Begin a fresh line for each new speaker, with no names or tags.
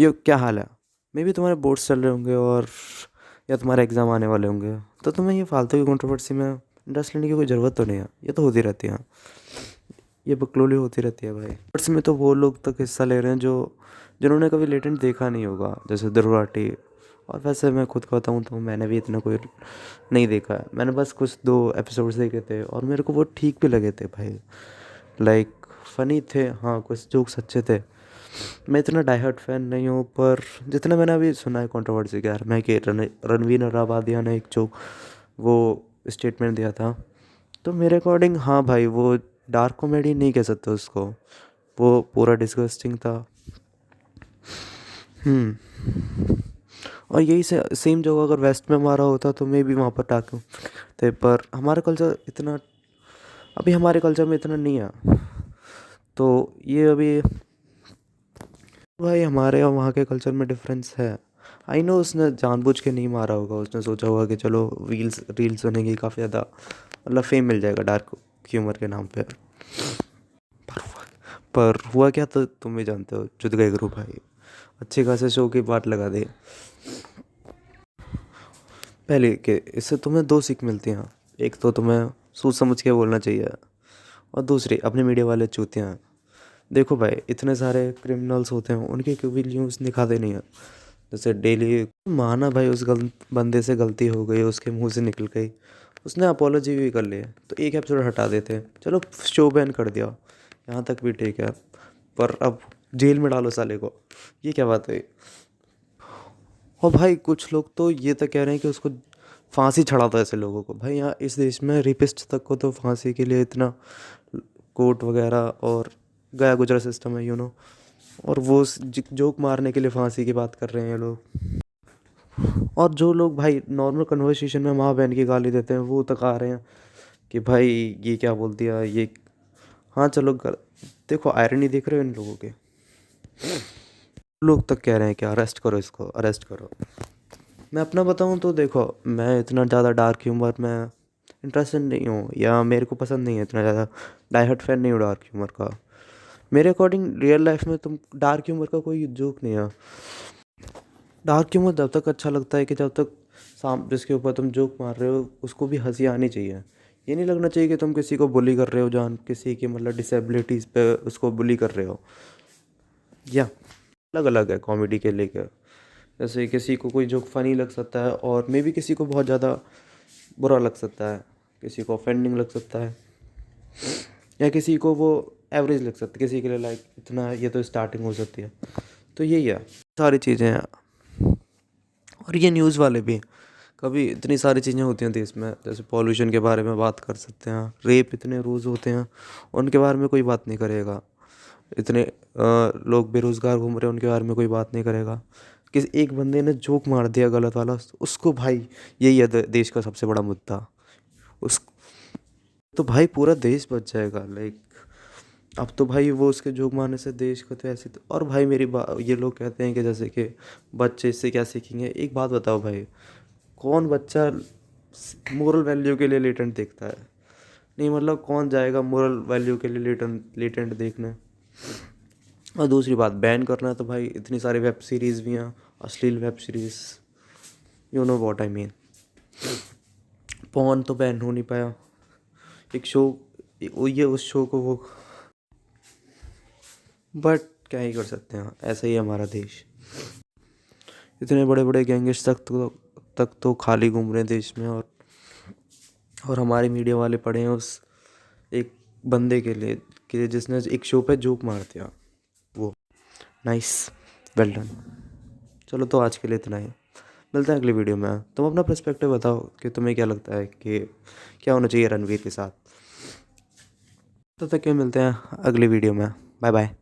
ये क्या हाल है? मे बी तुम्हारे बोर्ड्स चल रहे होंगे और या तुम्हारे एग्ज़ाम आने वाले होंगे, तो तुम्हें ये फालतू की कंट्रोवर्सी में इंटरेस्ट लेने की कोई ज़रूरत तो नहीं है। ये तो होती रहती है, ये बकलोली होती रहती है भाई। स्पोर्ट्स में तो वो लोग तक हिस्सा ले रहे हैं जो जिन्होंने कभी लेटेंट देखा नहीं होगा, जैसे ध्रुव। और वैसे मैं खुद का बताऊँ तो मैंने भी इतना कोई नहीं देखा है। मैंने बस कुछ 2 एपिसोड्स देखे थे और मेरे को वो ठीक भी लगे थे भाई। लाइक फ़नी थे, हाँ कुछ जोक्स अच्छे थे। मैं इतना डाई हार्ड फैन नहीं हूँ, पर जितना मैंने अभी सुना है कंट्रोवर्सी के यार में कि रणवीर अलाहाबादिया ने एक जो वो स्टेटमेंट दिया था, तो मेरे अकॉर्डिंग हाँ भाई, वो डार्क कॉमेडी नहीं कह सकते उसको, वो पूरा डिस्गस्टिंग था। और यही से सेम जगह अगर वेस्ट में हमारा होता तो मैं भी वहाँ पर टाकूँ थे, पर हमारा कल्चर इतना अभी हमारे कल्चर में इतना नहीं है। तो ये अभी भाई हमारे और वहाँ के कल्चर में डिफरेंस है। आई नो उसने जानबूझ के नहीं मारा होगा, उसने सोचा होगा कि चलो रील्स रील्स बनेगी काफ़ी ज़्यादा, मतलब फेम मिल जाएगा डार्क ह्यूमर के नाम पे। पर हुआ क्या, तो तुम भी जानते हो, जुद गए ग्रुप भाई अच्छे खासे शो की बात लगा दे। पहले कि इससे तुम्हें 2 सीख मिलती हैं। एक तो तुम्हें सोच समझ के बोलना चाहिए, और दूसरी अपने मीडिया वाले चूतियाँ हैं। देखो भाई, इतने सारे क्रिमिनल्स होते हैं, उनके कभी न्यूज़ दिखाते नहीं हैं। जैसे डेली माना भाई उस बंदे से गलती हो गई, उसके मुंह से निकल गई, उसने अपोलॉजी भी कर ली, तो एक एपिसोड हटा देते, चलो शो बैन कर दिया, यहाँ तक भी ठीक है। पर अब जेल में डालो साले को, ये क्या बात है? और भाई कुछ लोग तो ये तक कह रहे हैं कि उसको फांसी चढ़ा दो ऐसे लोगों को। भाई यहाँ इस देश में रेपिस्ट तक को तो फांसी के लिए इतना कोर्ट वगैरह और गया गुजरा सिस्टम है, और वो जोक मारने के लिए फांसी की बात कर रहे हैं ये लोग। और जो लोग भाई नॉर्मल कन्वर्सेशन में माँ बहन की गाली देते हैं, वो तक आ रहे हैं कि भाई ये क्या बोल दिया ये। हाँ चलो देखो आयरनी देख रहे हो इन लोगों के, लोग तक कह रहे हैं कि अरेस्ट करो इसको, अरेस्ट करो। मैं अपना बताऊं तो देखो, मैं इतना ज़्यादा डार्क ह्यूमर में इंटरेस्टेड नहीं हूँ, या मेरे को पसंद नहीं है इतना ज़्यादा। डाई हार्ड फैन नहीं हूँ डार्क ह्यूमर का। मेरे अकॉर्डिंग रियल लाइफ में तुम डार्क ह्यूमर का कोई जोक नहीं है। डार्क ह्यूमर तब तक अच्छा लगता है कि जब तक जिसके ऊपर तुम जोक मार रहे हो उसको भी हंसी आनी चाहिए। ये नहीं लगना चाहिए कि तुम किसी को बुली कर रहे हो, जान किसी की मतलब डिसेबिलिटीज़ पे उसको बुली कर रहे हो। या अलग अलग है कॉमेडी के लेकर। जैसे किसी को कोई जोक फनी लग सकता है, और मे बी किसी को बहुत ज़्यादा बुरा लग सकता है, किसी को ऑफेंडिंग लग सकता है, या किसी को वो एवरेज लग सकता है, किसी के लिए लाइक इतना ये तो स्टार्टिंग हो सकती है। तो यही है, सारी चीज़ें हैं। और ये न्यूज़ वाले भी, कभी इतनी सारी चीज़ें होती हैं देश में, जैसे पॉल्यूशन के बारे में बात कर सकते हैं, रेप इतने रोज़ होते हैं उनके बारे में कोई बात नहीं करेगा। इतने लोग बेरोज़गार घूम रहे हैं, उनके बारे में कोई बात नहीं करेगा। किसी एक बंदे ने जोक मार दिया गलत वाला, उसको भाई यही है देश का सबसे बड़ा मुद्दा। उस तो भाई पूरा देश बच जाएगा। लाइक अब तो भाई वो उसके जोक मारने से देश को तो ऐसे तो, और भाई ये लोग कहते हैं कि जैसे कि बच्चे इससे क्या सीखेंगे। एक बात बताओ भाई, कौन बच्चा मोरल वैल्यू के लिए लेटेंट देखता है? नहीं, मतलब कौन जाएगा मोरल वैल्यू के लिए लेटेंट लेटेंट देखने? और दूसरी बात, बैन करना है तो भाई इतनी सारी वेब सीरीज़ भी हैं, अश्लील web series, you know what I mean. Porn तो बैन हो नहीं पाया, एक शो ये उस शो को वो, बट क्या ही कर सकते हैं, ऐसा ही है हमारा देश। इतने बड़े बड़े गैंगस्टर तक तो खाली घूम रहे हैं देश में, और हमारे मीडिया वाले पड़े हैं उस एक बंदे के लिए कि जिसने एक शो पे जोक मार दिया। वो नाइस, वेल डन। चलो तो आज के लिए इतना ही, मिलते हैं अगली वीडियो में। तुम अपना पर्सपेक्टिव बताओ कि तुम्हें क्या लगता है कि क्या होना चाहिए रणवीर के साथ। तब तक के मिलते हैं अगली वीडियो में। Bye bye.